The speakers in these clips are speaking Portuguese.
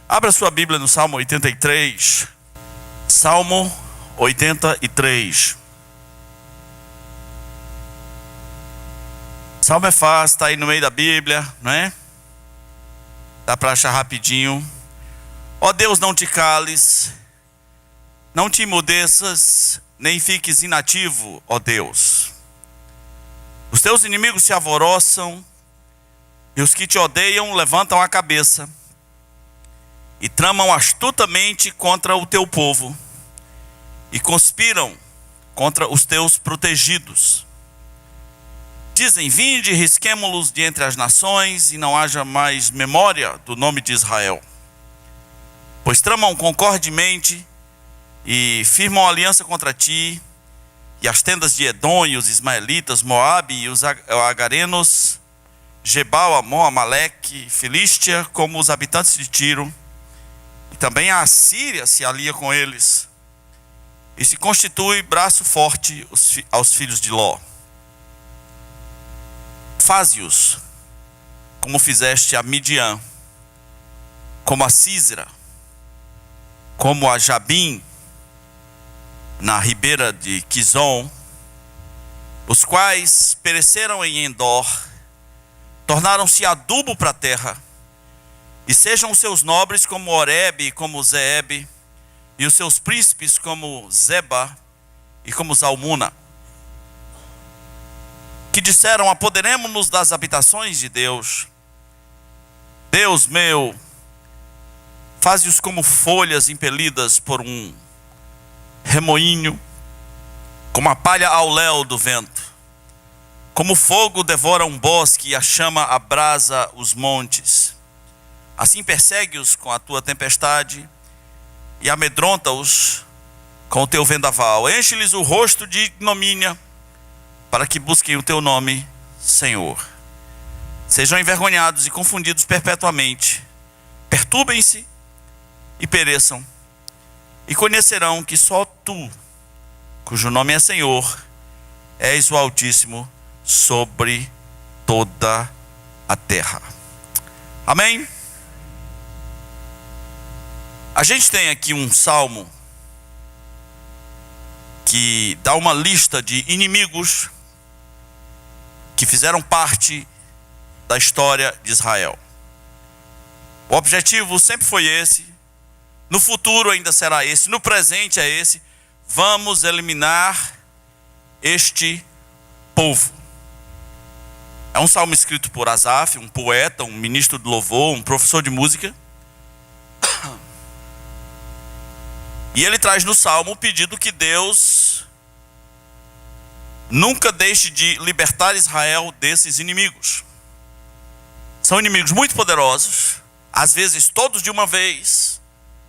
Abra sua Bíblia no Salmo 83. Salmo 83. Salmo é fácil, está aí no meio da Bíblia, não é? Dá para achar rapidinho. Ó Deus, não te cales, não te emudeças, nem fiques inativo, ó Deus. Os teus inimigos se alvoroçam, e os que te odeiam levantam a cabeça, e tramam astutamente contra o teu povo, e conspiram contra os teus protegidos. Dizem: vinde, risquemo-los de entre as nações, e não haja mais memória do nome de Israel. Pois tramam concordemente, e firmam aliança contra ti, e as tendas de Edom, e os ismaelitas, Moabe, e os agarenos, Gebal, Amon, Amaleque, Filístia, como os habitantes de Tiro. E também a Assíria se alia com eles, e se constitui braço forte aos filhos de Ló. Faze-os como fizeste a Midian, como a Sísera, como a Jabim, na ribeira de Quizon, os quais pereceram em Endor, tornaram-se adubo para a terra. E sejam os seus nobres como Oreb e como Zeeb, e os seus príncipes como Zeba e como Zalmuna, que disseram: apoderemo-nos das habitações de Deus. Deus meu, faze-os como folhas impelidas por um remoinho, como a palha ao léu do vento. Como o fogo devora um bosque e a chama abrasa os montes. Assim persegue-os com a tua tempestade e amedronta-os com o teu vendaval. Enche-lhes o rosto de ignomínia, para que busquem o teu nome, Senhor. Sejam envergonhados e confundidos perpetuamente. Perturbem-se e pereçam. E conhecerão que só tu, cujo nome é Senhor, és o Altíssimo sobre toda a terra. Amém? A gente tem aqui um salmo que dá uma lista de inimigos que fizeram parte da história de Israel. O objetivo sempre foi esse, no futuro ainda será esse, no presente é esse: vamos eliminar este povo. É um salmo escrito por Asaf, um poeta, um ministro de louvor, um professor de música. E ele traz no salmo o pedido que Deus nunca deixe de libertar Israel desses inimigos. São inimigos muito poderosos, às vezes todos de uma vez,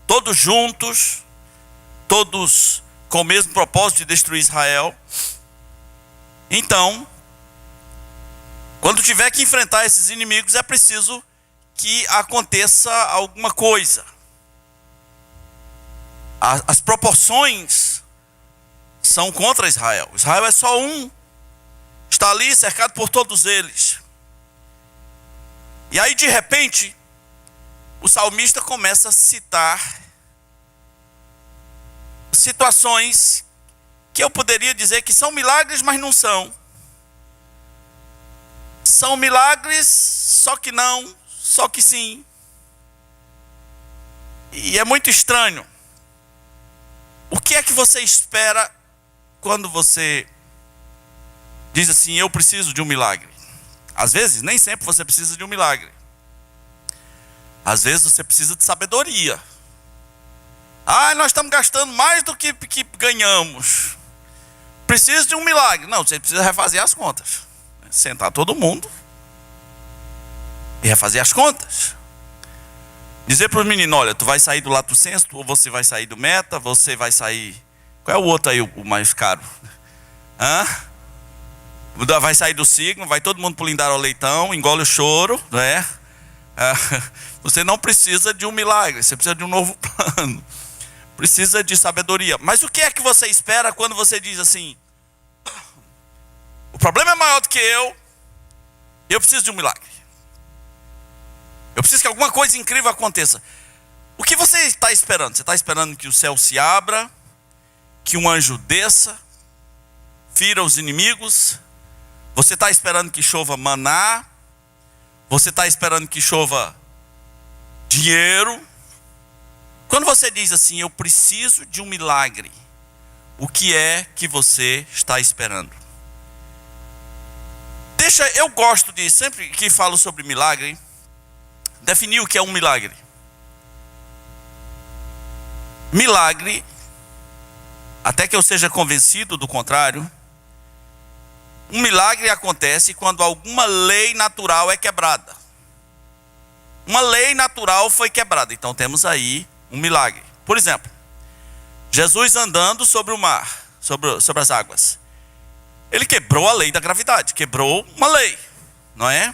todos juntos, todos com o mesmo propósito de destruir Israel. Então, quando tiver que enfrentar esses inimigos, é preciso que aconteça alguma coisa. As proporções são contra Israel. Israel é só um, está ali cercado por todos eles. E aí, de repente, o salmista começa a citar situações que eu poderia dizer que são milagres, mas não são. São milagres, só que não, só que sim. E é muito estranho. O que é que você espera quando você diz assim: eu preciso de um milagre? Às vezes, nem sempre você precisa de um milagre. Às vezes você precisa de sabedoria. Nós estamos gastando mais do que ganhamos. Preciso de um milagre. Não, você precisa refazer as contas. Sentar todo mundo e refazer as contas. Dizer para os meninos: olha, tu vai sair do Lato Senso, ou você vai sair do Meta, você vai sair... Qual é o outro aí, o mais caro? Vai sair do Signo, vai todo mundo para o Lindar ao Leitão, engole o choro, não é? Você não precisa de um milagre, você precisa de um novo plano. Precisa de sabedoria. Mas o que é que você espera quando você diz assim: o problema é maior do que eu preciso de um milagre. Eu preciso que alguma coisa incrível aconteça. O que você está esperando? Você está esperando que o céu se abra, que um anjo desça, fira os inimigos? Você está esperando que chova maná? Você está esperando que chova dinheiro? Quando você diz assim, eu preciso de um milagre, o que é que você está esperando? Eu gosto de, sempre que falo sobre milagre, definir o que é um milagre. Milagre, até que eu seja convencido do contrário, um milagre acontece quando alguma lei natural é quebrada. Uma lei natural foi quebrada, então temos aí um milagre. Por exemplo, Jesus andando sobre o mar, sobre as águas. Ele quebrou a lei da gravidade, quebrou uma lei, não é?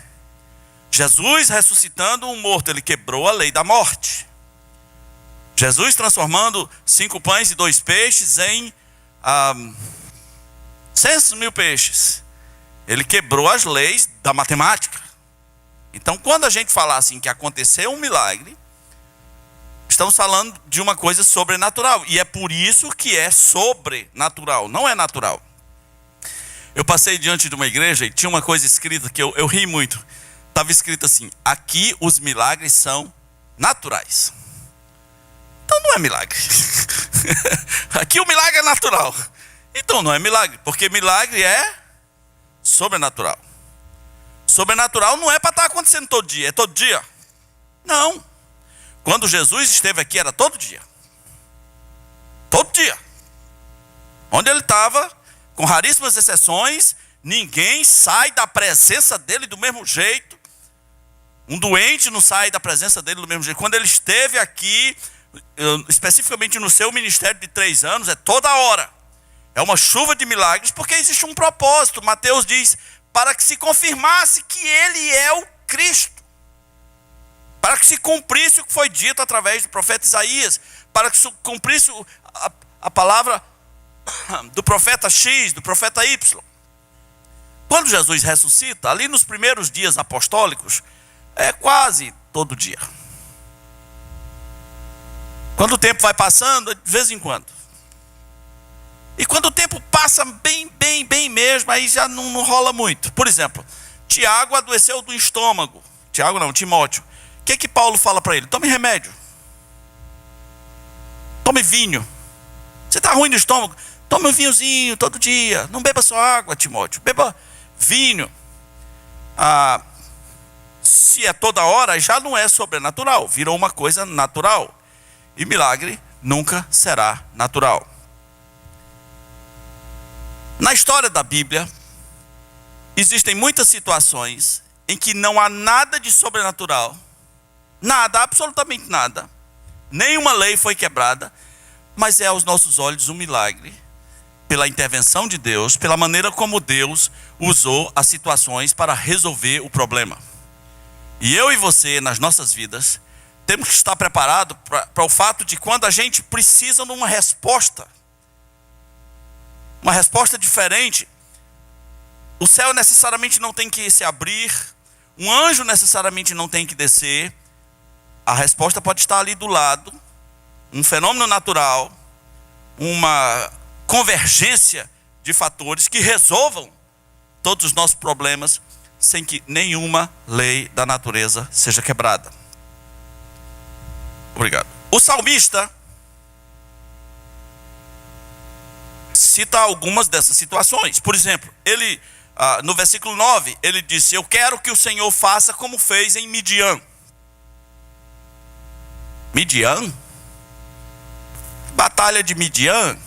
Jesus ressuscitando um morto, ele quebrou a lei da morte. Jesus transformando 5 pães e 2 peixes em 100 mil peixes. Ele quebrou as leis da matemática. Então, quando a gente falar assim que aconteceu um milagre, estamos falando de uma coisa sobrenatural. E é por isso que é sobrenatural, não é natural. Eu passei diante de uma igreja e tinha uma coisa escrita que eu ri muito. Estava escrito assim: aqui os milagres são naturais. Então não é milagre. Aqui o milagre é natural. Então não é milagre, porque milagre é sobrenatural. Sobrenatural não é para estar acontecendo todo dia, é todo dia. Não. Quando Jesus esteve aqui era todo dia. Todo dia. Onde ele estava, com raríssimas exceções, ninguém sai da presença dele do mesmo jeito. Um doente não sai da presença dele do mesmo jeito. Quando ele esteve aqui, especificamente no seu ministério de 3 anos, é toda hora. É uma chuva de milagres, porque existe um propósito. Mateus diz, para que se confirmasse que ele é o Cristo. Para que se cumprisse o que foi dito através do profeta Isaías. Para que se cumprisse a palavra do profeta X, do profeta Y. Quando Jesus ressuscita, ali nos primeiros dias apostólicos, é quase todo dia. Quando o tempo vai passando, de vez em quando. E quando o tempo passa bem mesmo, aí já não rola muito. Por exemplo, Tiago adoeceu do estômago. Tiago não, Timóteo. O que Paulo fala para ele? Tome remédio. Tome vinho. Você está ruim do estômago? Tome um vinhozinho todo dia. Não beba só água, Timóteo. Beba vinho. Se é toda hora, já não é sobrenatural. Virou uma coisa natural. E milagre nunca será natural. Na história da Bíblia, existem muitas situações em que não há nada de sobrenatural. Nada, absolutamente nada. Nenhuma lei foi quebrada. Mas é aos nossos olhos um milagre. Pela intervenção de Deus, pela maneira como Deus usou as situações para resolver o problema. E eu e você, nas nossas vidas, temos que estar preparados para o fato de quando a gente precisa de uma resposta diferente, o céu necessariamente não tem que se abrir, um anjo necessariamente não tem que descer, a resposta pode estar ali do lado, um fenômeno natural, uma convergência de fatores que resolvam todos os nossos problemas sem que nenhuma lei da natureza seja quebrada. Obrigado. O salmista cita algumas dessas situações. Por exemplo, ele, no versículo 9, ele disse: eu quero que o Senhor faça como fez em Midian. Midian? Batalha de Midian?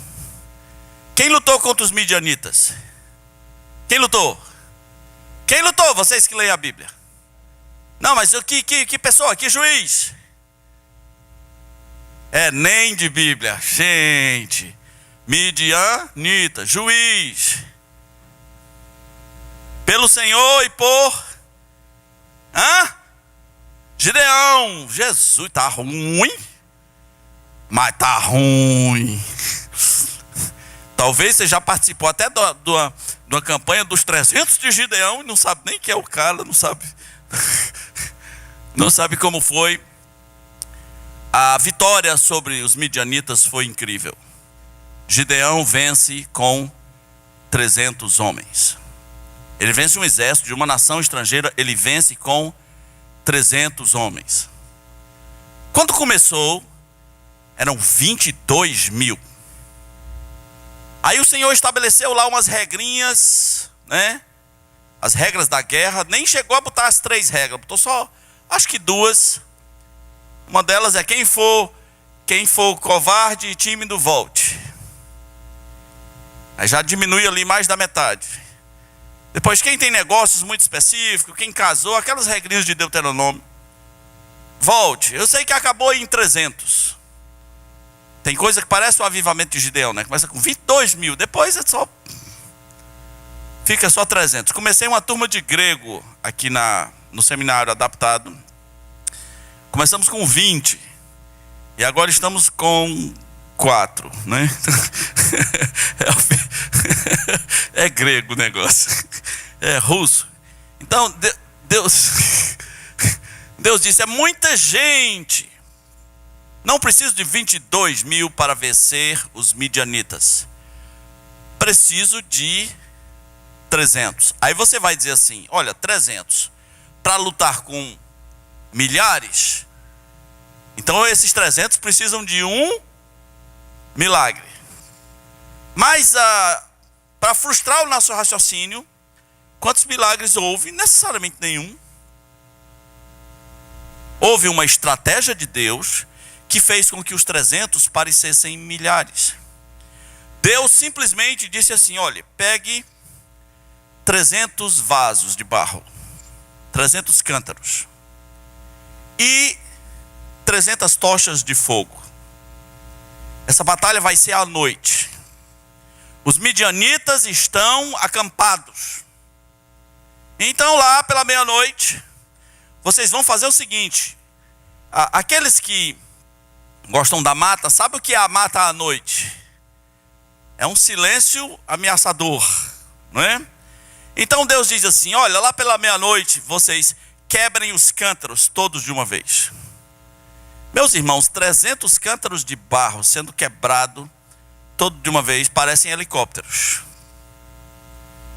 Quem lutou contra os midianitas? Quem lutou? Quem lutou? Vocês que leem a Bíblia. Não, mas que pessoa? Que juiz? Nem de Bíblia. Gente. Midianita, juiz. Pelo Senhor e por Gideão. Jesus, tá ruim. Mas tá ruim. Talvez você já participou até de uma campanha dos 300 de Gideão e não sabe nem quem é o cara, não sabe como foi. A vitória sobre os midianitas foi incrível. Gideão vence com 300 homens. Ele vence um exército de uma nação estrangeira, ele vence com 300 homens. Quando começou, eram 22 mil. Aí o Senhor estabeleceu lá umas regrinhas, né? As regras da guerra. Nem chegou a botar as 3 regras, botou só, acho que 2. Uma delas é quem for covarde e tímido, volte. Aí já diminui ali mais da metade. Depois, quem tem negócios muito específicos, quem casou, aquelas regrinhas de Deuteronômio, volte. Eu sei que acabou em 300. Tem coisa que parece o avivamento de Gideão, né? Começa com 22 mil, depois fica só 300. Comecei uma turma de grego aqui no seminário adaptado. Começamos com 20. E agora estamos com 4, né? É grego o negócio. É russo. Então, Deus disse, é muita gente. Não preciso de 22 mil para vencer os midianitas. Preciso de 300. Aí você vai dizer assim, olha, 300. Para lutar com milhares, então esses 300 precisam de um milagre. Mas para frustrar o nosso raciocínio, quantos milagres houve? Necessariamente nenhum. Houve uma estratégia de Deus que fez com que os 300 parecessem milhares. Deus simplesmente disse assim, olha, pegue 300 vasos de barro, 300 cântaros e 300 tochas de fogo. Essa batalha vai ser à noite. Os midianitas estão acampados. Então lá pela meia-noite, vocês vão fazer o seguinte. Aqueles que gostam da mata, sabe o que é a mata à noite? É um silêncio ameaçador, não é? Então Deus diz assim, olha, lá pela meia-noite, vocês quebrem os cântaros todos de uma vez. Meus irmãos, 300 cântaros de barro sendo quebrado todo de uma vez, parecem helicópteros.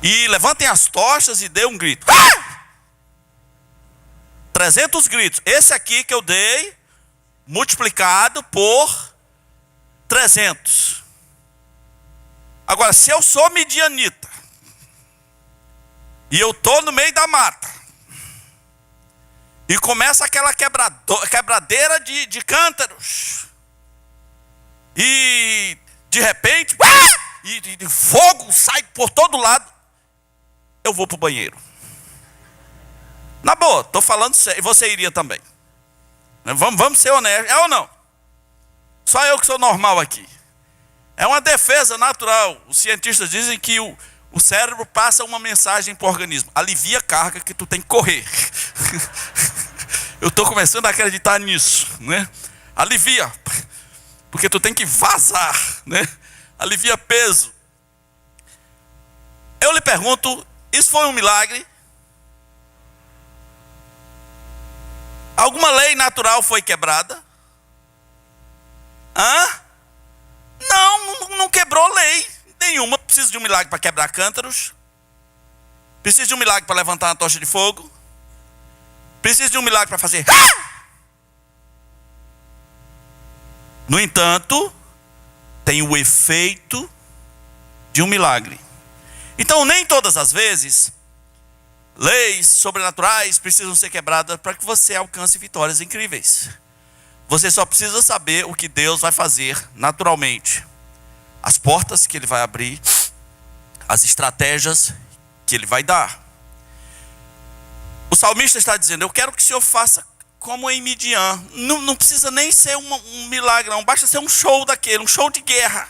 E levantem as tochas e dê um grito. 300 gritos. Esse aqui que eu dei, multiplicado por 300. Agora, se eu sou midianita, e eu estou no meio da mata, e começa aquela quebradeira de cântaros, e de repente, e fogo sai por todo lado, eu vou para o banheiro. Na boa, estou falando sério, e você iria também. Vamos ser honestos, é ou não? Só eu que sou normal aqui. É uma defesa natural. Os cientistas dizem que o cérebro passa uma mensagem para o organismo. Alivia a carga que tu tem que correr. Eu estou começando a acreditar nisso, né? Alivia, porque tu tem que vazar, né? Alivia peso. Eu lhe pergunto, isso foi um milagre? Alguma lei natural foi quebrada? Não quebrou lei nenhuma. Precisa de um milagre para quebrar cântaros. Precisa de um milagre para levantar uma tocha de fogo. Precisa de um milagre para fazer. No entanto, tem o efeito de um milagre. Então, nem todas as vezes, leis sobrenaturais precisam ser quebradas para que você alcance vitórias incríveis. Você só precisa saber o que Deus vai fazer naturalmente. As portas que Ele vai abrir, as estratégias que Ele vai dar. O salmista está dizendo, eu quero que o Senhor faça como em Midian. Não precisa nem ser um milagre, não. Basta ser um show daquele, um show de guerra.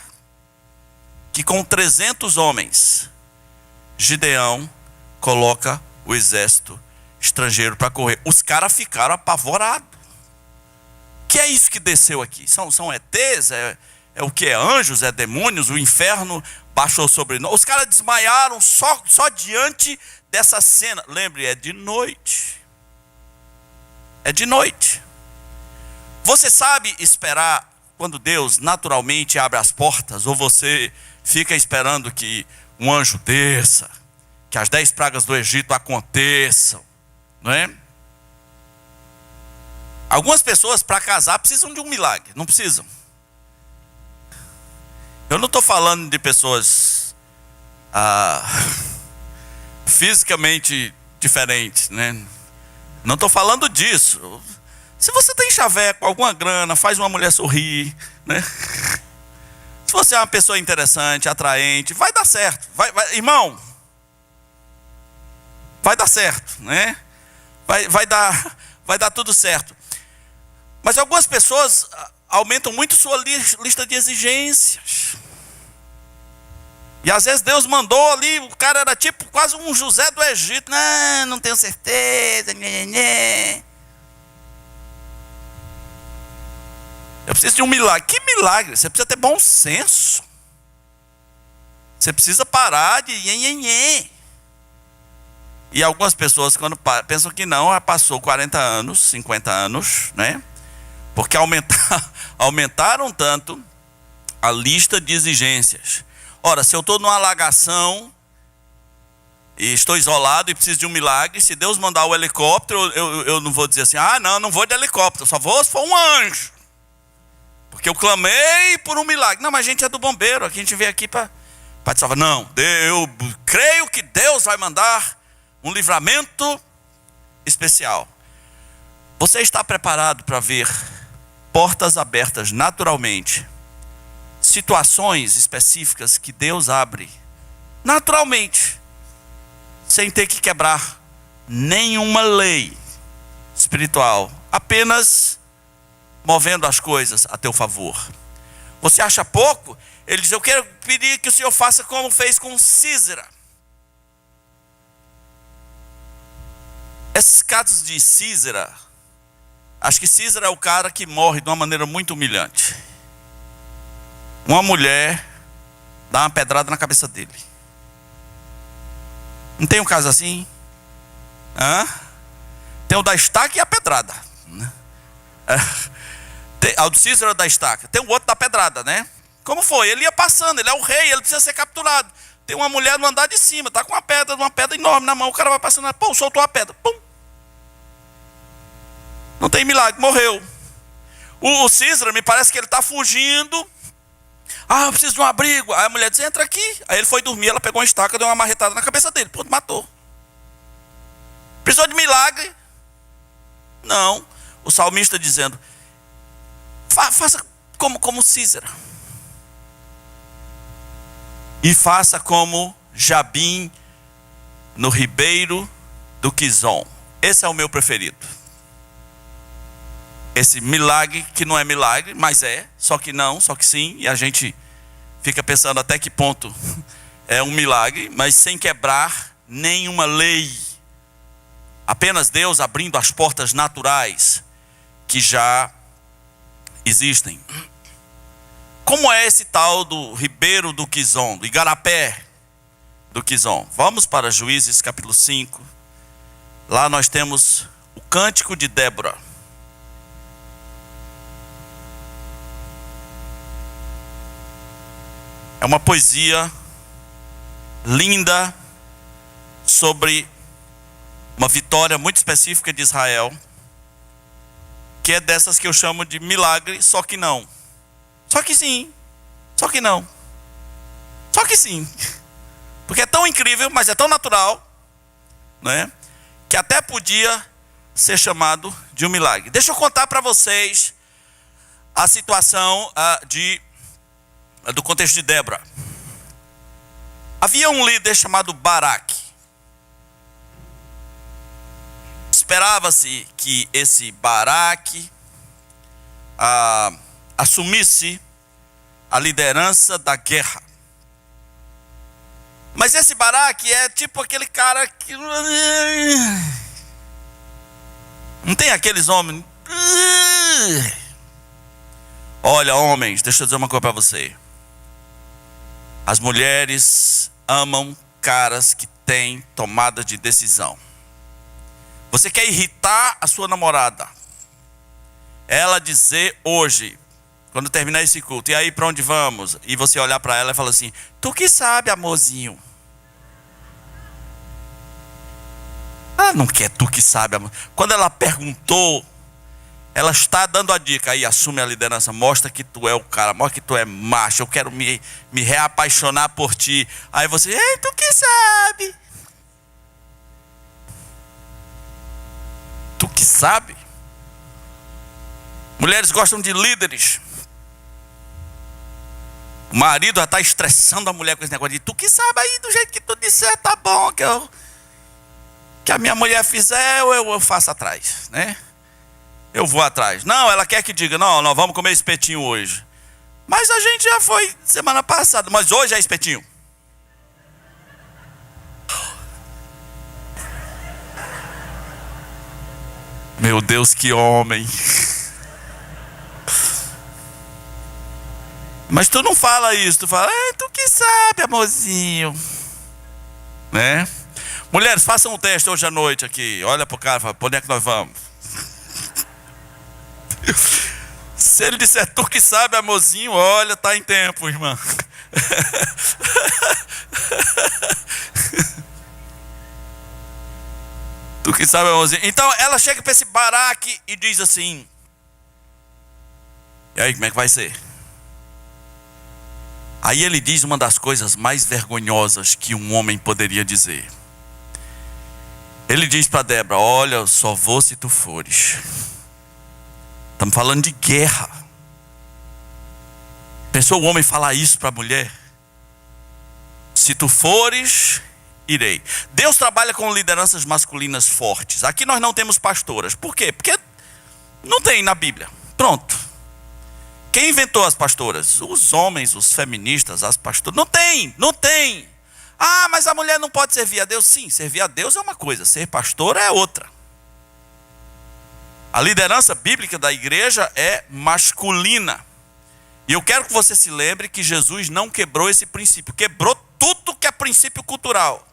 Que com 300 homens, Gideão coloca o exército estrangeiro para correr. Os caras ficaram apavorados. Que é isso que desceu aqui? São ETs? É o que? É anjos? É demônios? O inferno baixou sobre nós? Os caras desmaiaram só diante dessa cena. Lembre, é de noite. É de noite. Você sabe esperar quando Deus naturalmente abre as portas, ou você fica esperando que um anjo desça, que as 10 pragas do Egito aconteçam, não é? Algumas pessoas para casar precisam de um milagre, não precisam? Eu não estou falando de pessoas fisicamente diferentes, né? Não estou falando disso. Se você tem chaveco, alguma grana, faz uma mulher sorrir, né? Se você é uma pessoa interessante, atraente, vai dar certo. Irmão, vai dar certo, né? Vai dar tudo certo. Mas algumas pessoas aumentam muito sua lista de exigências. E às vezes Deus mandou ali, o cara era tipo quase um José do Egito. Não tenho certeza. Eu preciso de um milagre. Que milagre? Você precisa ter bom senso. Você precisa parar de nhenhenhê. E algumas pessoas, quando pensam que não, já passou 40 anos, 50 anos, né? Porque aumentaram tanto a lista de exigências. Ora, se eu estou numa alagação e estou isolado e preciso de um milagre, se Deus mandar o helicóptero, eu não vou dizer assim, não vou de helicóptero, só vou se for um anjo. Porque eu clamei por um milagre. Não, mas a gente é do bombeiro, aqui a gente veio aqui para te salvar. Não, eu creio que Deus vai mandar um livramento especial. Você está preparado para ver portas abertas naturalmente? Situações específicas que Deus abre naturalmente, sem ter que quebrar nenhuma lei espiritual, apenas movendo as coisas a teu favor. Você acha pouco? Ele diz, eu quero pedir que o Senhor faça como fez com Císera. Esses casos de Císera, acho que Císera é o cara que morre de uma maneira muito humilhante. Uma mulher dá uma pedrada na cabeça dele. Não tem um caso assim? Tem o da estaca e a pedrada. O Císera da estaca. Tem o outro da pedrada, né? Como foi? Ele ia passando, ele é o rei, ele precisa ser capturado. Tem uma mulher no andar de cima, está com uma pedra enorme na mão. O cara vai passando, pum, soltou a pedra. Pum. Não tem milagre, morreu. O Císera, me parece que ele está fugindo. Eu preciso de um abrigo. Aí a mulher diz, entra aqui. Aí ele foi dormir, ela pegou uma estaca, deu uma marretada na cabeça dele. Pronto, matou. Precisou de milagre? Não. O salmista dizendo, faça como Císera. E faça como Jabim no ribeiro do Quizon. Esse é o meu preferido. Esse milagre que não é milagre, mas é, só que não, só que sim, e a gente fica pensando até que ponto é um milagre, mas sem quebrar nenhuma lei. Apenas Deus abrindo as portas naturais que já existem. Como é esse tal do ribeiro do Quizon, do igarapé do Quizon? Vamos para Juízes capítulo 5. Lá nós temos o cântico de Débora. É uma poesia linda sobre uma vitória muito específica de Israel, que é dessas que eu chamo de milagre, só que não. Só que sim, só que não. Só que sim. Porque é tão incrível, mas é tão natural, né, que até podia ser chamado de um milagre. Deixa eu contar para vocês a situação do contexto de Débora. Havia um líder chamado Baraque. Esperava-se que esse Baraque assumisse a liderança da guerra. Mas esse Baraque é tipo aquele cara que não tem aqueles homens. Olha, homens, deixa eu dizer uma coisa para você. As mulheres amam caras que têm tomada de decisão. Você quer irritar a sua namorada? ela dizer hoje, quando terminar esse culto, e aí para onde vamos? E você olhar para ela e falar assim: tu que sabe, amorzinho. Ela não quer tu que sabe, amor. Quando ela perguntou, ela está dando a dica. Aí assume a liderança, mostra que tu é o cara, mostra que tu é macho, eu quero me reapaixonar por ti. Aí você: ei, tu que sabe. Tu que sabe. Mulheres gostam de líderes. O marido já está estressando a mulher com esse negócio de: tu que sabe aí, do jeito que tu disser, tá bom, que a minha mulher fizer, eu faço atrás, né? Eu vou atrás. Não, ela quer que diga: não, nós vamos comer espetinho hoje. Mas a gente já foi semana passada, mas hoje é espetinho. Meu Deus, que homem. Mas tu não fala isso, tu fala: tu que sabe, amorzinho. Né? Mulheres, façam um teste hoje à noite aqui. Olha pro cara e fala: pra onde é que nós vamos? Se ele disser: tu que sabe, amorzinho, olha, tá em tempo, irmã. Tu que sabe, amorzinho. Então ela chega para esse Baraque e diz assim: e aí, como é que vai ser? Aí ele diz uma das coisas mais vergonhosas que um homem poderia dizer. Ele diz para Débora: olha, eu só vou se tu fores. Estamos falando de guerra. Pensou o homem falar isso para a mulher? Se tu fores, irei. Deus trabalha com lideranças masculinas fortes. Aqui nós não temos pastoras. Por quê? Porque não tem na Bíblia. Pronto. Quem inventou as pastoras? Os homens, os feministas, as pastoras. Não tem. Ah, mas a mulher não pode servir a Deus. Sim, servir a Deus é uma coisa, ser pastor é outra. A liderança bíblica da igreja é masculina. E eu quero que você se lembre que Jesus não quebrou esse princípio. Quebrou tudo que é princípio cultural.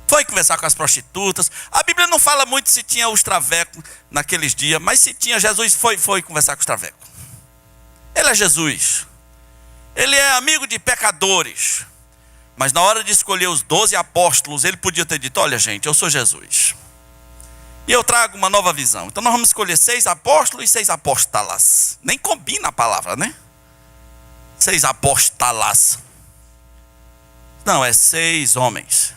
Foi conversar com as prostitutas. A Bíblia não fala muito se tinha os travecos naqueles dias, mas se tinha, Jesus foi conversar com os travecos. Ele é Jesus. Ele é amigo de pecadores. Mas na hora de escolher os 12 apóstolos, ele podia ter dito: olha, gente, eu sou Jesus. E eu trago uma nova visão. Então nós vamos escolher 6 apóstolos e 6 apóstolas. Nem combina a palavra, né? 6 apóstolas. Não, é 6 homens.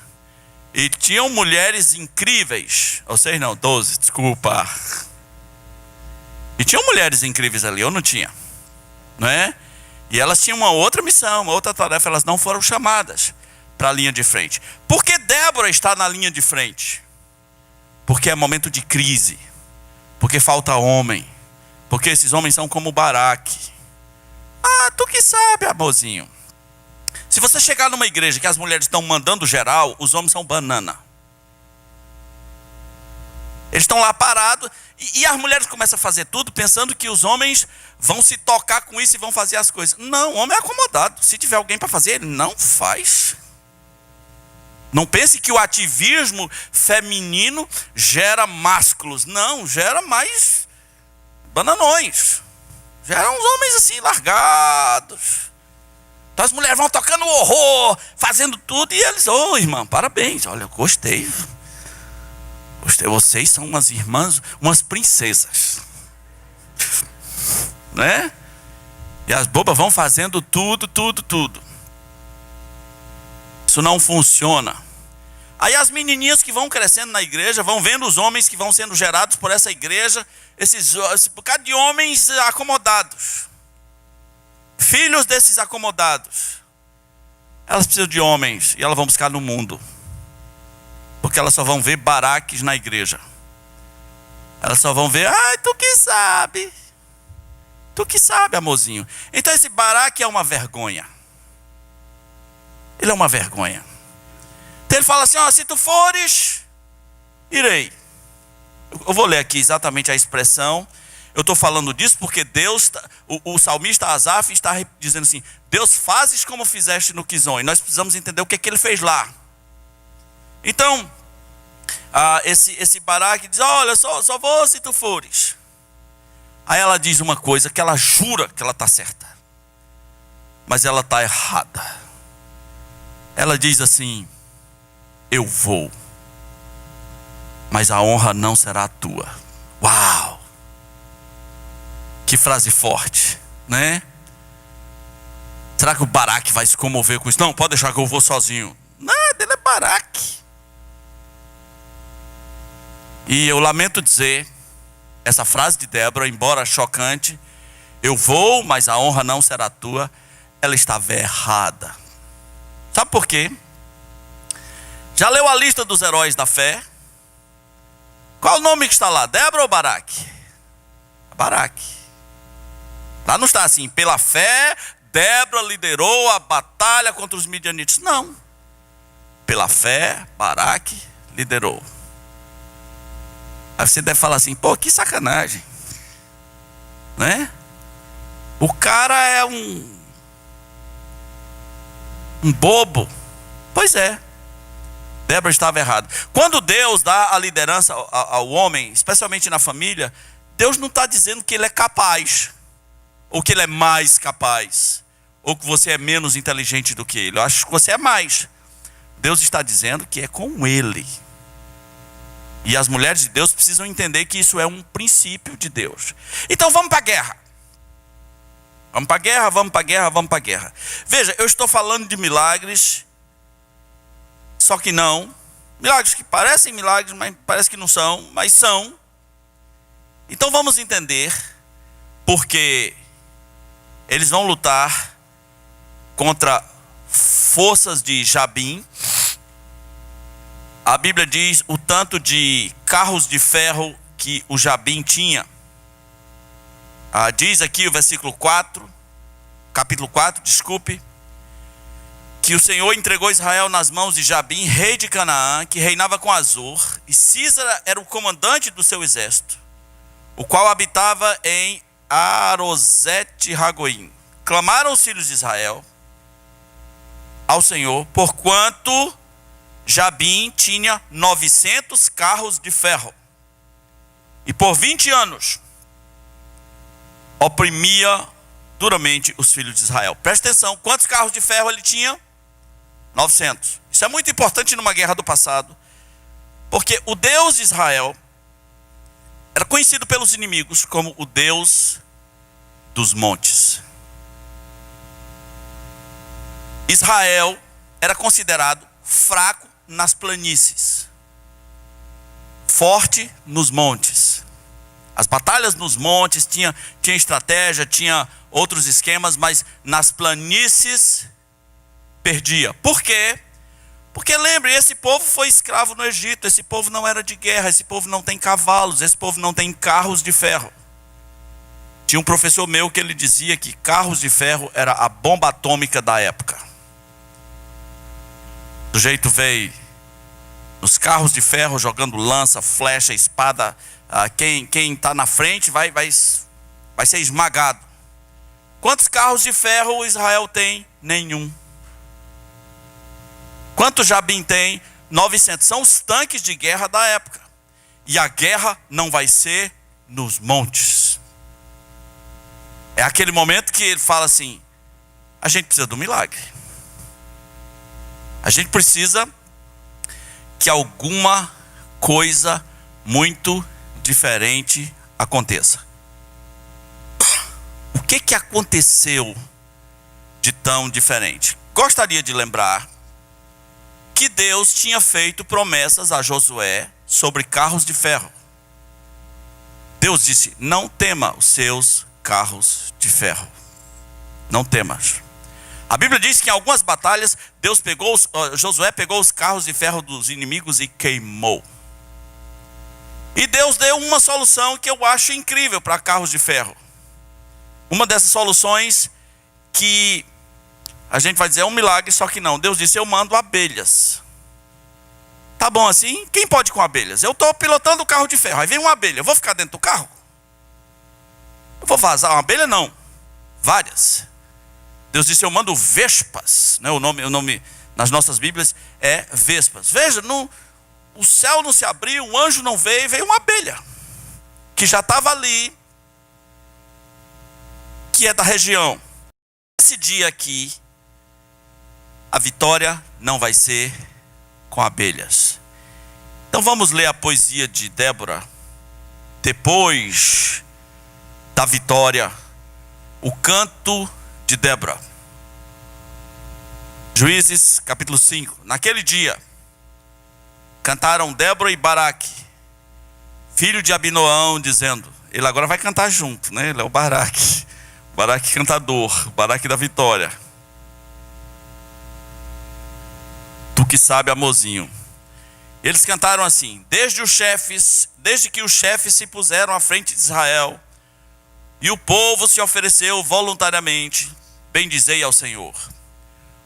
E tinham mulheres incríveis. Ou 6 não, 12, desculpa. E tinham mulheres incríveis ali, eu não tinha. Não é? E elas tinham uma outra missão, uma outra tarefa. Elas não foram chamadas para a linha de frente. Por que Débora está na linha de frente? Porque é momento de crise. Porque falta homem. Porque esses homens são como Baraque. Ah, tu que sabe, amorzinho. Se você chegar numa igreja que as mulheres estão mandando geral, os homens são banana. Eles estão lá parados e as mulheres começam a fazer tudo pensando que os homens vão se tocar com isso e vão fazer as coisas. Não, o homem é acomodado. Se tiver alguém para fazer, ele não faz. Não pense que o ativismo feminino gera másculos. Não, gera mais bananões. Gera uns homens assim, largados. Então as mulheres vão tocando horror, fazendo tudo. E eles: ô, irmã, parabéns. Olha, eu gostei. Vocês são umas irmãs, umas princesas. Né? E as bobas vão fazendo tudo. Isso não funciona. Aí as menininhas que vão crescendo na igreja vão vendo os homens que vão sendo gerados por essa igreja, esse bocado de homens acomodados, filhos desses acomodados. Elas precisam de homens e elas vão buscar no mundo, porque elas só vão ver Baraques na igreja. Elas só vão ver: ai, tu que sabe, amorzinho. Então esse Baraque é uma vergonha. Ele é uma vergonha. Então ele fala assim: ó, se tu fores, irei. Eu vou ler aqui exatamente a expressão. Eu estou falando disso porque Deus, o salmista Asaf está dizendo assim: Deus, fazes como fizeste no Quizon. E nós precisamos entender o que ele fez lá. Então, esse Baraque diz: olha, só vou se tu fores. Aí ela diz uma coisa que ela jura que ela está certa, mas ela está errada. Ela diz assim: eu vou, mas a honra não será tua. Uau! Que frase forte, né? Será que o Baraque vai se comover com isso? Não, pode deixar que eu vou sozinho. Nada, ele é Baraque. E eu lamento dizer, essa frase de Débora, embora chocante, eu vou, mas a honra não será tua, ela estava errada. Sabe por quê? Já leu a lista dos heróis da fé? Qual o nome que está lá? Débora ou Baraque? Baraque. Lá não está assim: pela fé, Débora liderou a batalha contra os midianitas. Não. Pela fé, Baraque liderou. Aí você deve falar assim: pô, que sacanagem, né? O cara é um bobo. Pois é, Débora estava errada. Quando Deus dá a liderança ao homem, especialmente na família, Deus não está dizendo que ele é capaz, ou que ele é mais capaz, ou que você é menos inteligente do que ele. Eu acho que você é mais. Deus está dizendo que é com ele. E as mulheres de Deus precisam entender que isso é um princípio de Deus. Então vamos para a guerra. Vamos para a guerra, vamos para a guerra, vamos para a guerra. Veja, eu estou falando de milagres, só que não. Milagres que parecem milagres, mas parece que não são, mas são. Então vamos entender porque eles vão lutar contra forças de Jabim. A Bíblia diz o tanto de carros de ferro que o Jabim tinha. Diz aqui o versículo 4, capítulo 4, desculpe, que o Senhor entregou Israel nas mãos de Jabim, rei de Canaã, que reinava com Azor, e Sísara era o comandante do seu exército, o qual habitava em Arosete-Ragoim. Clamaram os filhos de Israel ao Senhor, porquanto Jabim tinha 900 carros de ferro, e por 20 anos oprimia duramente os filhos de Israel. Presta atenção, quantos carros de ferro ele tinha? 900. Isso é muito importante numa guerra do passado, porque o Deus de Israel era conhecido pelos inimigos como o Deus dos montes. Israel era considerado fraco nas planícies, forte nos montes. As batalhas nos montes tinha estratégia, tinha outros esquemas, mas nas planícies perdia. Por quê? Porque lembre, esse povo foi escravo no Egito, esse povo não era de guerra, esse povo não tem cavalos, esse povo não tem carros de ferro. Tinha um professor meu que ele dizia que carros de ferro era a bomba atômica da época. Do jeito veio nos carros de ferro jogando lança, flecha, espada. Quem está na frente vai ser esmagado. Quantos carros de ferro Israel tem? Nenhum. Quantos Jabim tem? 900. São os tanques de guerra da época. E a guerra não vai ser nos montes. É aquele momento que ele fala assim: a gente precisa do milagre. A gente precisa que alguma coisa muito diferente aconteça. O que aconteceu de tão diferente? Gostaria de lembrar que Deus tinha feito promessas a Josué sobre carros de ferro. Deus disse: não tema os seus carros de ferro. Não temas. A Bíblia diz que em algumas batalhas Josué pegou os carros de ferro dos inimigos e queimou. E Deus deu uma solução que eu acho incrível para carros de ferro. Uma dessas soluções que a gente vai dizer é um milagre, só que não. Deus disse: eu mando abelhas. Tá bom assim? Quem pode com abelhas? Eu estou pilotando o carro de ferro, aí vem uma abelha, eu vou ficar dentro do carro? Eu vou vazar uma abelha? Não. Várias. Deus disse: eu mando vespas, né? O nome nas nossas Bíblias é vespas. Veja, o céu não se abriu, um anjo não veio uma abelha, que já estava ali, que é da região. Esse dia aqui, a vitória não vai ser com abelhas. Então vamos ler a poesia de Débora. Depois da vitória, o canto de Débora. Juízes capítulo 5. Naquele dia, cantaram Débora e Baraque, filho de Abinoão, dizendo... Ele agora vai cantar junto, né? Ele é o Baraque. Baraque cantador, Baraque da vitória. Tu que sabe, amorzinho. Eles cantaram assim: desde que os chefes se puseram à frente de Israel, e o povo se ofereceu voluntariamente, bendizei ao Senhor.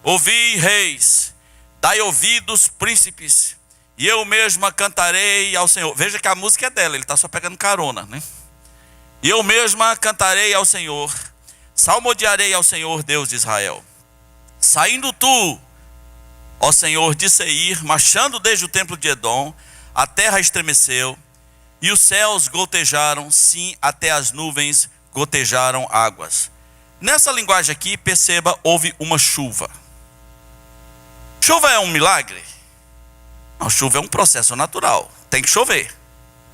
Ouvi, reis, dai ouvidos, príncipes, e eu mesma cantarei ao Senhor. Veja que a música é dela, ele está só pegando carona, né? E eu mesma cantarei ao Senhor, salmodiarei ao Senhor, Deus de Israel. Saindo tu, ó Senhor, de Seir, marchando desde o templo de Edom, a terra estremeceu, e os céus gotejaram, sim, até as nuvens gotejaram águas. Nessa linguagem aqui, perceba, houve uma chuva. Chuva é um milagre? Não, chuva é um processo natural, tem que chover,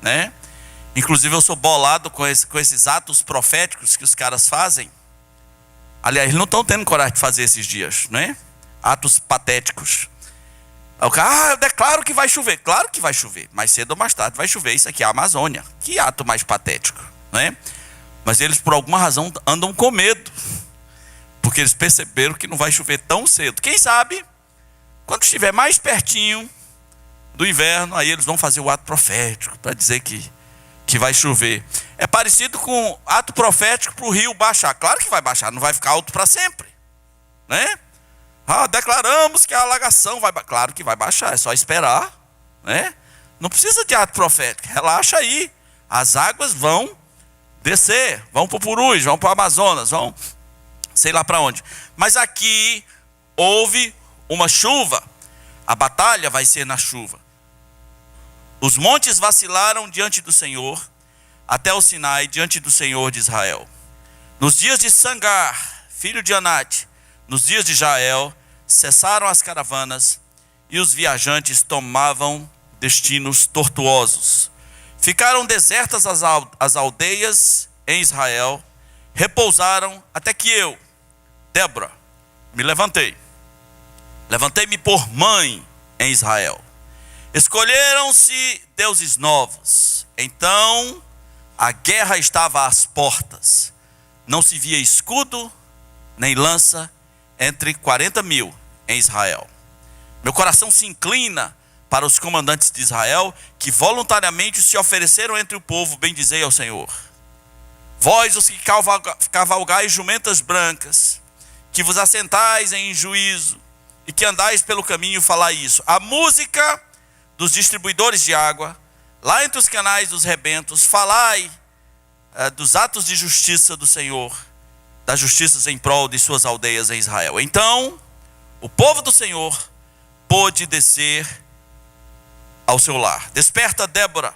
né? Inclusive eu sou bolado com esses atos proféticos que os caras fazem. Aliás, eles não estão tendo coragem de fazer esses dias, né? Atos patéticos. O cara, eu declaro que vai chover. Claro que vai chover, mais cedo ou mais tarde vai chover. Isso aqui é a Amazônia. Que ato mais patético, né? Mas eles por alguma razão andam com medo, porque eles perceberam que não vai chover tão cedo. Quem sabe, quando estiver mais pertinho do inverno, aí eles vão fazer o ato profético para dizer que vai chover. É parecido com ato profético para o rio baixar. Claro que vai baixar, não vai ficar alto para sempre, né? Declaramos que a alagação vai baixar. Claro que vai baixar, é só esperar, né? Não precisa de ato profético, relaxa aí. As águas vão descer, vão para o Purus, vão para o Amazonas, vão sei lá para onde. Mas aqui houve uma chuva. A batalha vai ser na chuva. Os montes vacilaram diante do Senhor, até o Sinai, diante do Senhor de Israel. Nos dias de Sangar, filho de Anate, nos dias de Jael, cessaram as caravanas, e os viajantes tomavam destinos tortuosos. Ficaram desertas as aldeias em Israel, repousaram até que eu, Débora, me levantei. Levantei-me por mãe em Israel. Escolheram-se deuses novos. Então a guerra estava às portas. Não se via escudo nem lança entre 40.000 em Israel. Meu coração se inclina para os comandantes de Israel, que voluntariamente se ofereceram entre o povo, bendizei ao Senhor. Vós, os que cavalgais jumentas brancas, que vos assentais em juízo, e que andais pelo caminho, falai isso. A música dos distribuidores de água, lá entre os canais dos rebentos, falai dos atos de justiça do Senhor, das justiças em prol de suas aldeias em Israel. Então, o povo do Senhor pôde descer ao seu lar. Desperta, Débora,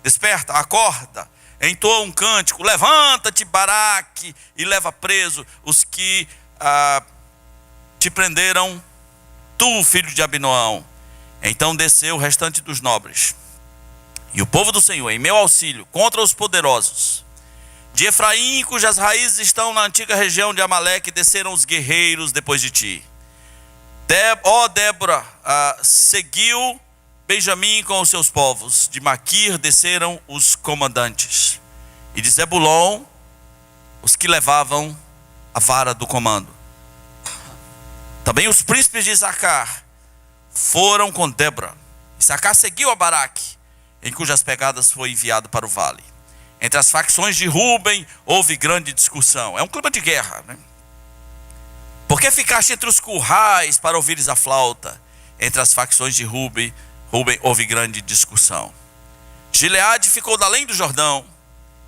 desperta, acorda, entoa um cântico, levanta-te, Baraque, e leva preso os que te prenderam, tu, filho de Abinoão. Então desceu o restante dos nobres, e o povo do Senhor, em meu auxílio, contra os poderosos. De Efraim, cujas raízes estão na antiga região de Amaleque, desceram os guerreiros depois de ti. Débora, seguiu Benjamim com os seus povos. De Maquir desceram os comandantes. E de Zebulon, os que levavam a vara do comando. Também os príncipes de Issacar foram com Débora. Issacar seguiu a Baraque, em cujas pegadas foi enviado para o vale. Entre as facções de Ruben houve grande discussão. É um clima de guerra, né? Por que ficaste entre os currais para ouvires a flauta? Entre as facções de Ruben houve grande discussão. Gileade ficou da além do Jordão.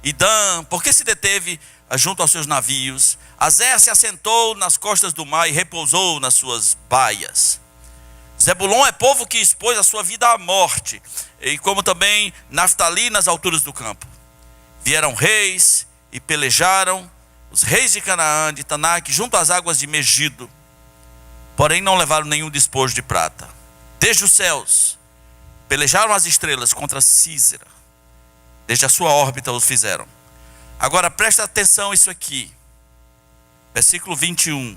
E Dan, por que se deteve junto aos seus navios? Azer se assentou nas costas do mar e repousou nas suas baias. Zebulon é povo que expôs a sua vida à morte, e como também Naftali nas alturas do campo. Vieram reis e pelejaram, os reis de Canaã, de Tanak, junto às águas de Megido, porém não levaram nenhum despojo de prata. Desde os céus pelejaram as estrelas contra Císera, desde a sua órbita os fizeram. Agora presta atenção isso aqui, versículo 21.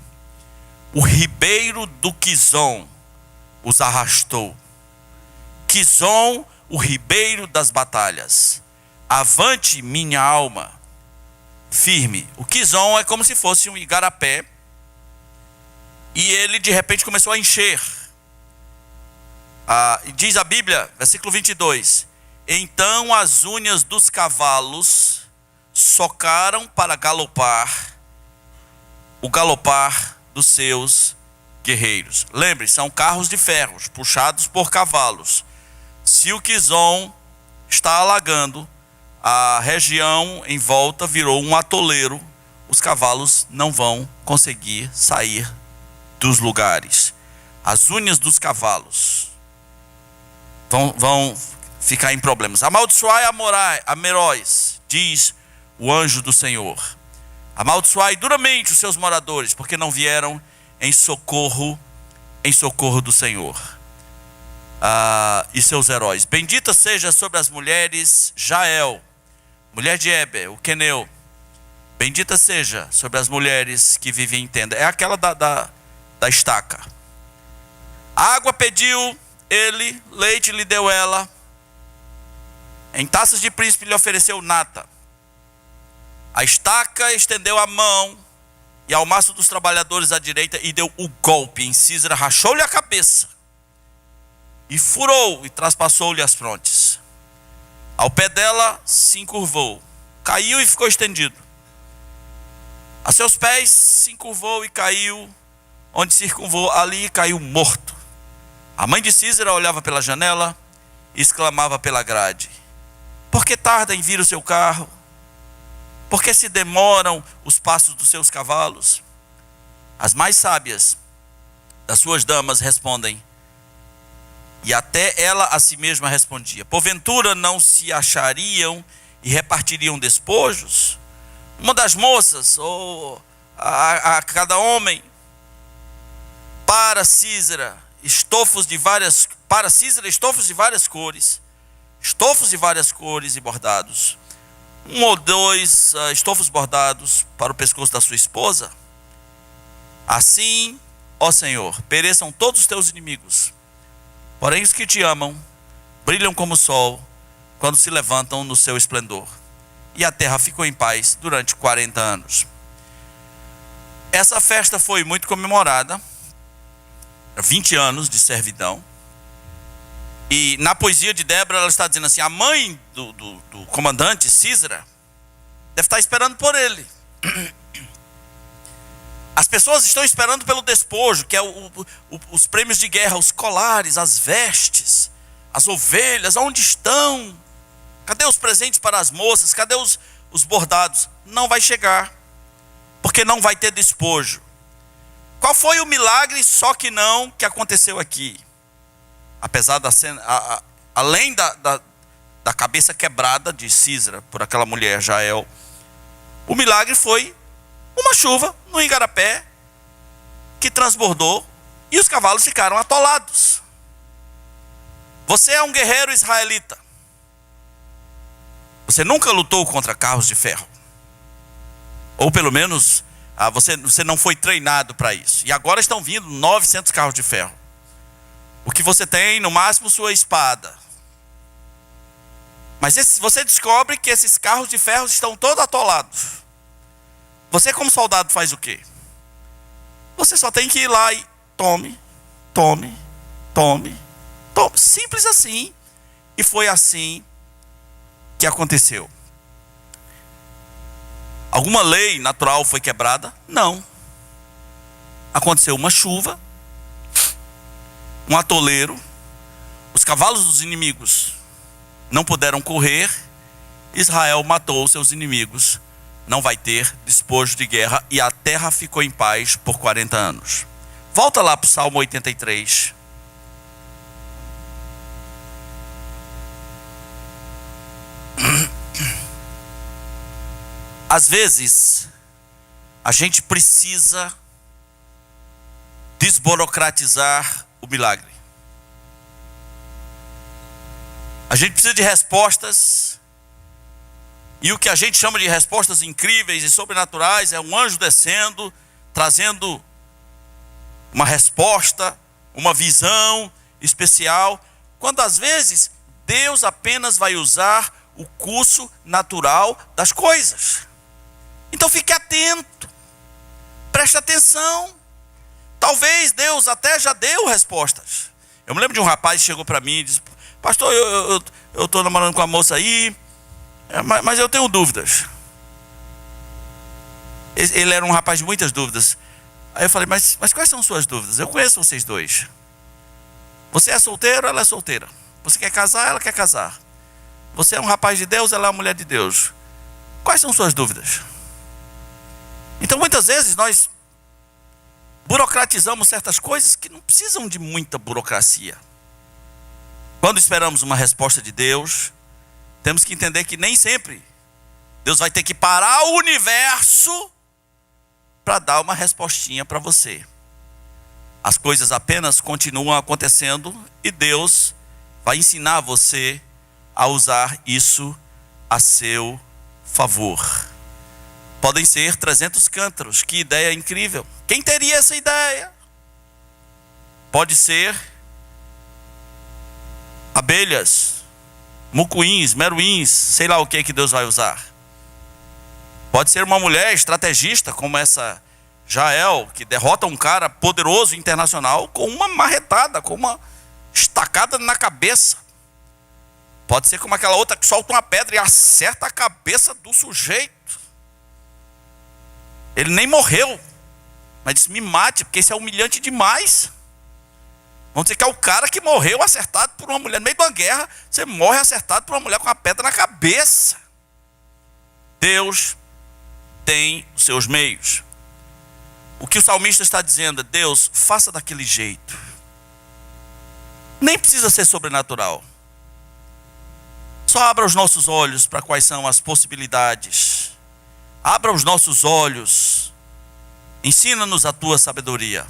O ribeiro do Quizon os arrastou. Quizon, o ribeiro das batalhas. Avante, minha alma, firme. O Quizon é como se fosse um igarapé, e ele de repente começou a encher. Diz a Bíblia, versículo 22. Então as unhas dos cavalos socaram para galopar, o galopar dos seus guerreiros. Lembre, são carros de ferros puxados por cavalos. Se o Quizon está alagando, a região em volta virou um atoleiro, os cavalos não vão conseguir sair dos lugares. As unhas dos cavalos vão ficar em problemas. Amaldiçoai a Meróis, diz o anjo do Senhor. Amaldiçoai duramente os seus moradores, porque não vieram em socorro do Senhor. E seus heróis. Bendita seja sobre as mulheres Jael, mulher de Eber, o queneu. Bendita seja sobre as mulheres que vivem em tenda. É aquela da estaca. Água pediu ele, leite lhe deu ela. Em taças de príncipe lhe ofereceu nata. A estaca estendeu a mão, e ao maço dos trabalhadores à direita, e deu o golpe em Císera, rachou-lhe a cabeça, e furou, e traspassou-lhe as frontes. Ao pé dela se encurvou, caiu e ficou estendido. A seus pés se encurvou e caiu, onde se encurvou, ali caiu morto. A mãe de Císera olhava pela janela e exclamava pela grade: por que tarda em vir o seu carro? Por que se demoram os passos dos seus cavalos? As mais sábias das suas damas respondem, e até ela a si mesma respondia: porventura não se achariam e repartiriam despojos? Uma das moças, ou a cada homem, para Císera estofos de várias cores, estofos de várias cores e bordados. 1 ou 2 estofos bordados para o pescoço da sua esposa. Assim, ó Senhor, pereçam todos os teus inimigos. Porém os que te amam brilham como o sol quando se levantam no seu esplendor. E a terra ficou em paz durante 40 anos. Essa festa foi muito comemorada. 20 anos de servidão. E na poesia de Débora ela está dizendo assim: a mãe do comandante Císera deve estar esperando por ele. As pessoas estão esperando pelo despojo, que é os prêmios de guerra, os colares, as vestes, as ovelhas. Onde estão? Cadê os presentes para as moças? Cadê os bordados? Não vai chegar, porque não vai ter despojo. Qual foi o milagre, só que não, que aconteceu aqui? Apesar da cena, além da cabeça quebrada de Císera por aquela mulher Jael, o milagre foi uma chuva no igarapé que transbordou e os cavalos ficaram atolados. Você é um guerreiro israelita. Você nunca lutou contra carros de ferro. Ou pelo menos você não foi treinado para isso. E agora estão vindo 900 carros de ferro. O que você tem, no máximo, sua espada. Mas você descobre que esses carros de ferro estão todos atolados. Você, como soldado, faz o quê? Você só tem que ir lá e tome. Simples assim. E foi assim que aconteceu. Alguma lei natural foi quebrada? Não. Aconteceu uma chuva, um atoleiro, os cavalos dos inimigos não puderam correr, Israel matou seus inimigos, não vai ter despojo de guerra, e a terra ficou em paz por 40 anos. Volta lá para o Salmo 83. Às vezes, A gente precisa desburocratizar o milagre. A gente precisa de respostas. E o que a gente chama de respostas incríveis e sobrenaturais é um anjo descendo, trazendo uma resposta, uma visão especial, quando às vezes Deus apenas vai usar o curso natural das coisas. Então fique atento, preste atenção. Talvez Deus até já deu respostas. Eu me lembro de um rapaz que chegou para mim e disse: pastor, eu estou namorando com uma moça aí, mas eu tenho dúvidas. Ele era um rapaz de muitas dúvidas. Aí eu falei: mas quais são suas dúvidas? Eu conheço vocês dois. Você é solteiro, ela é solteira. Você quer casar, ela quer casar. Você é um rapaz de Deus, ela é uma mulher de Deus. Quais são suas dúvidas? Então muitas vezes nós burocratizamos certas coisas que não precisam de muita burocracia. Quando esperamos uma resposta de Deus, temos que entender que nem sempre Deus vai ter que parar o universo para dar uma respostinha para você. As coisas apenas continuam acontecendo e Deus vai ensinar você a usar isso a seu favor. Podem ser 300 cântaros. Que ideia incrível! Quem teria essa ideia? Pode ser abelhas, mucuins, meruins, sei lá o que Deus vai usar. Pode ser uma mulher estrategista como essa Jael, que derrota um cara poderoso internacional com uma marretada, com uma estacada na cabeça. Pode ser como aquela outra que solta uma pedra e acerta a cabeça do sujeito. Ele nem morreu, mas disse: me mate, porque isso é humilhante demais. Vamos dizer que é o cara que morreu acertado por uma mulher. No meio de uma guerra, você morre acertado por uma mulher com uma pedra na cabeça. Deus tem os seus meios. O que o salmista está dizendo é: Deus, faça daquele jeito. Nem precisa ser sobrenatural. Só abra os nossos olhos para quais são as possibilidades. Abra os nossos olhos. Ensina-nos a tua sabedoria.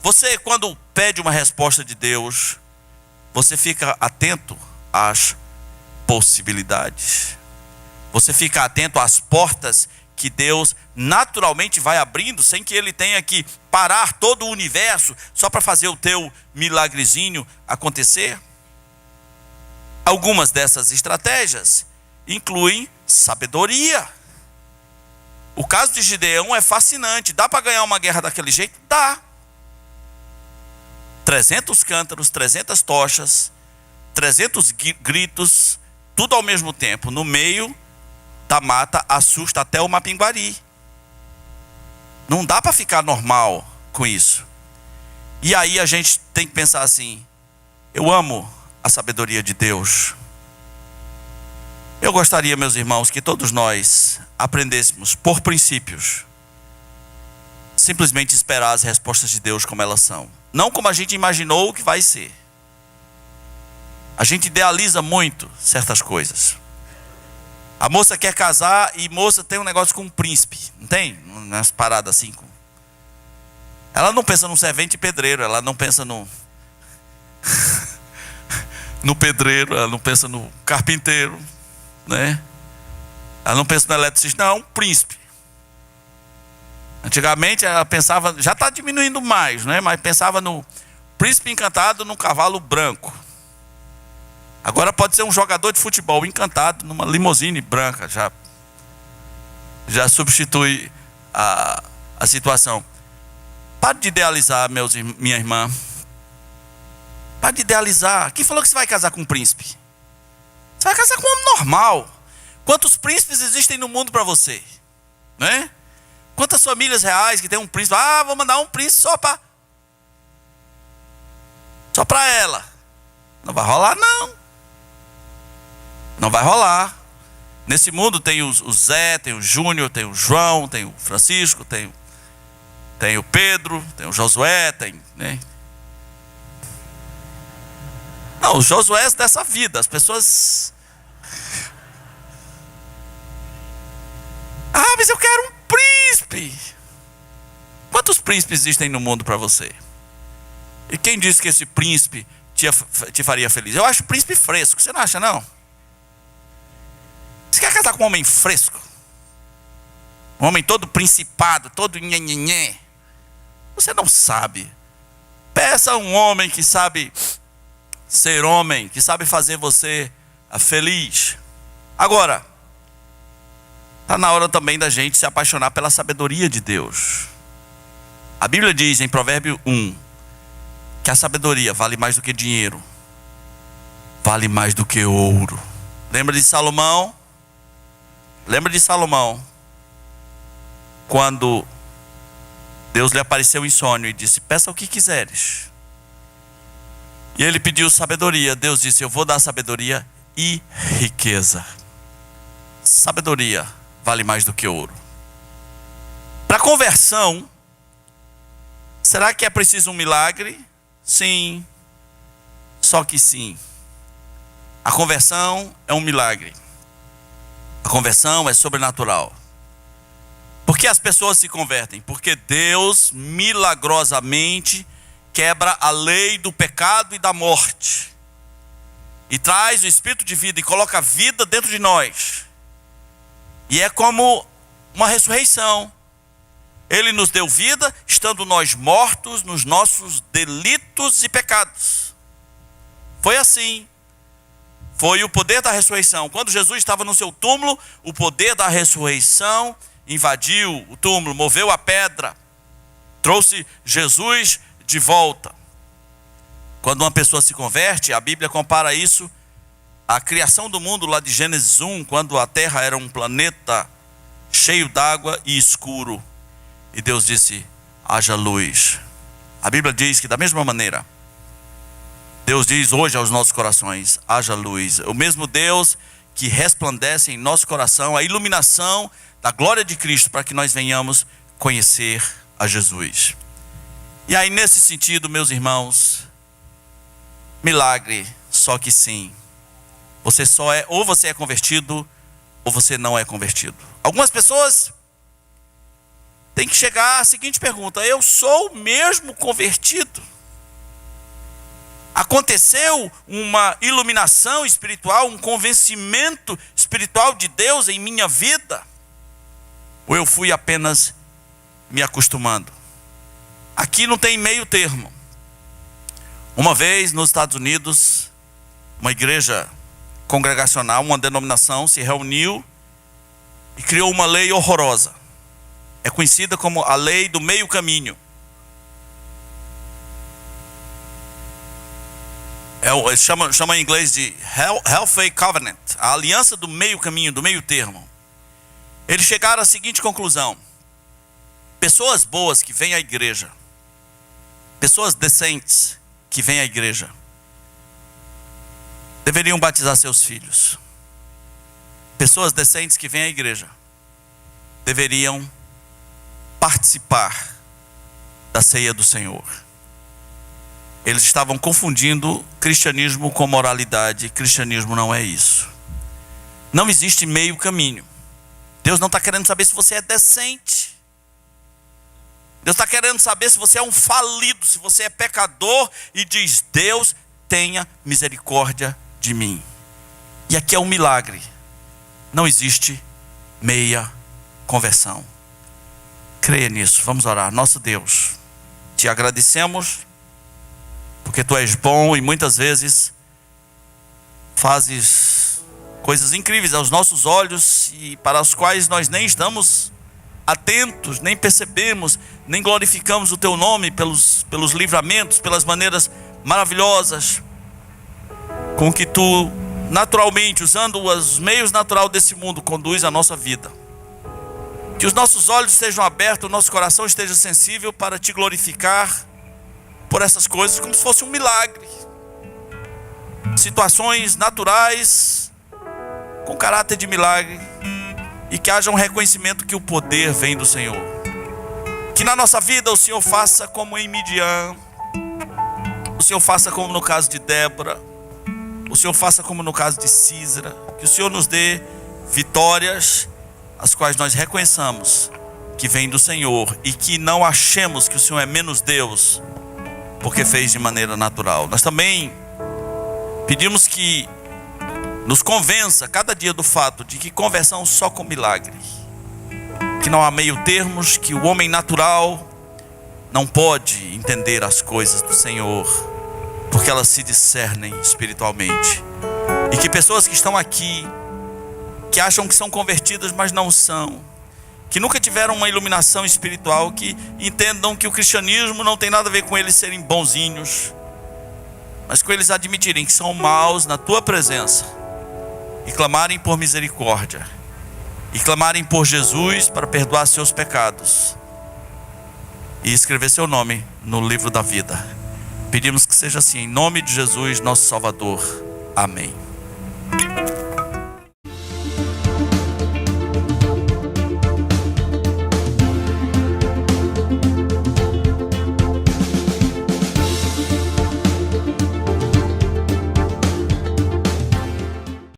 Você, quando pede uma resposta de Deus, você fica atento às possibilidades. Você fica atento às portas que Deus naturalmente vai abrindo, sem que Ele tenha que parar todo o universo só para fazer o teu milagrezinho acontecer. Algumas dessas estratégias incluem sabedoria. O caso de Gideão é fascinante. Dá para ganhar uma guerra daquele jeito? Dá. 300 cântaros, 300 tochas, 300 gritos, tudo ao mesmo tempo, no meio da mata, assusta até o Mapinguari. Não dá para ficar normal com isso. E aí a gente tem que pensar assim: eu amo a sabedoria de Deus. Eu gostaria, meus irmãos, que todos nós aprendêssemos por princípios, simplesmente esperar as respostas de Deus como elas são, não como a gente imaginou que vai ser. A gente idealiza muito certas coisas. A moça quer casar e moça tem um negócio com um príncipe, não tem? Umas paradas assim. Ela não pensa num servente pedreiro, ela não pensa no pedreiro, ela não pensa no carpinteiro, né? Ela não pensa no eletricista, não, um príncipe. Antigamente ela pensava, já está diminuindo mais, né? Mas pensava no príncipe encantado num cavalo branco. Agora pode ser um jogador de futebol encantado numa limusine branca, já substitui a situação. Pare de idealizar, minha irmã. Pare de idealizar. Quem falou que você vai casar com um príncipe? Você vai casar com um homem normal. Quantos príncipes existem no mundo para você? Né? Quantas famílias reais que tem um príncipe? Ah, vou mandar um príncipe só para ela. Não vai rolar, não. Não vai rolar. Nesse mundo tem o Zé, tem o Júnior, tem o João, tem o Francisco, tem o Pedro, tem o Josué, né? Não, os Josués dessa vida, as pessoas... Ah, mas eu quero um príncipe. Quantos príncipes existem no mundo para você? E quem disse que esse príncipe te faria feliz? Eu acho o príncipe fresco, você não acha não? Você quer casar com um homem fresco? Um homem todo principado, todo nhenhenhé? Você não sabe. Peça um homem que sabe ser homem, que sabe fazer você feliz. Agora, está na hora também da gente se apaixonar pela sabedoria de Deus. A Bíblia diz em Provérbio 1 que a sabedoria vale mais do que dinheiro, vale mais do que ouro. Lembra de Salomão? Lembra de Salomão, quando Deus lhe apareceu em sonho e disse: peça o que quiseres. E ele pediu sabedoria. Deus disse: eu vou dar sabedoria e riqueza. Sabedoria vale mais do que ouro. Para conversão, será que é preciso um milagre? Sim, só que sim. A conversão é um milagre. A conversão é sobrenatural. Por que as pessoas se convertem? Porque Deus milagrosamente quebra a lei do pecado e da morte e traz o Espírito de vida e coloca a vida dentro de nós. E é como uma ressurreição. Ele nos deu vida, estando nós mortos nos nossos delitos e pecados. Foi assim. Foi o poder da ressurreição. Quando Jesus estava no seu túmulo, o poder da ressurreição invadiu o túmulo, moveu a pedra, trouxe Jesus de volta. Quando uma pessoa se converte, a Bíblia compara isso à criação do mundo lá de Gênesis 1, quando a terra era um planeta cheio d'água e escuro. E Deus disse: haja luz. A Bíblia diz que da mesma maneira, Deus diz hoje aos nossos corações: haja luz. O mesmo Deus que resplandece em nosso coração a iluminação da glória de Cristo, para que nós venhamos conhecer a Jesus. E aí, nesse sentido, meus irmãos, milagre, só que sim. Você só é, ou você é convertido, ou você não é convertido. Algumas pessoas têm que chegar à seguinte pergunta: eu sou mesmo convertido? Aconteceu uma iluminação espiritual, um convencimento espiritual de Deus em minha vida? Ou eu fui apenas me acostumando? Aqui não tem meio termo. Uma vez nos Estados Unidos, uma igreja congregacional, uma denominação se reuniu e criou uma lei horrorosa. É conhecida como a lei do meio caminho. Chama em inglês de Halfway Covenant, a aliança do meio caminho, do meio termo. Eles chegaram à seguinte conclusão: pessoas boas que vêm à igreja, pessoas decentes que vêm à igreja, deveriam batizar seus filhos. Pessoas decentes que vêm à igreja deveriam participar da ceia do Senhor. Eles estavam confundindo cristianismo com moralidade. Cristianismo não é isso. Não existe meio caminho. Deus não está querendo saber se você é decente. Deus está querendo saber se você é um falido, se você é pecador e diz: Deus, tenha misericórdia de mim. E aqui é um milagre. Não existe meia conversão. Creia nisso. Vamos orar. Nosso Deus, te agradecemos porque tu és bom e muitas vezes fazes coisas incríveis aos nossos olhos e para as quais nós nem estamos atentos, nem percebemos, nem glorificamos o teu nome pelos livramentos, pelas maneiras maravilhosas com que tu naturalmente, usando os meios naturais desse mundo, conduz a nossa vida. Que os nossos olhos estejam abertos, o nosso coração esteja sensível para te glorificar por essas coisas, como se fosse um milagre. Situações naturais com caráter de milagre, e que haja um reconhecimento que o poder vem do Senhor. Que na nossa vida o Senhor faça como em Midian, o Senhor faça como no caso de Débora, o Senhor faça como no caso de Císara. Que o Senhor nos dê vitórias, as quais nós reconheçamos que vem do Senhor, e que não achemos que o Senhor é menos Deus porque fez de maneira natural. Nós também pedimos que nos convença cada dia do fato de que conversão só com milagre, que não há meio termos, que o homem natural não pode entender as coisas do Senhor, porque elas se discernem espiritualmente. E que pessoas que estão aqui, que acham que são convertidas, mas não são, que nunca tiveram uma iluminação espiritual, que entendam que o cristianismo não tem nada a ver com eles serem bonzinhos, mas com eles admitirem que são maus na tua presença, e clamarem por misericórdia, e clamarem por Jesus para perdoar seus pecados, e escrever seu nome no livro da vida. Pedimos que seja assim, em nome de Jesus, nosso Salvador. Amém.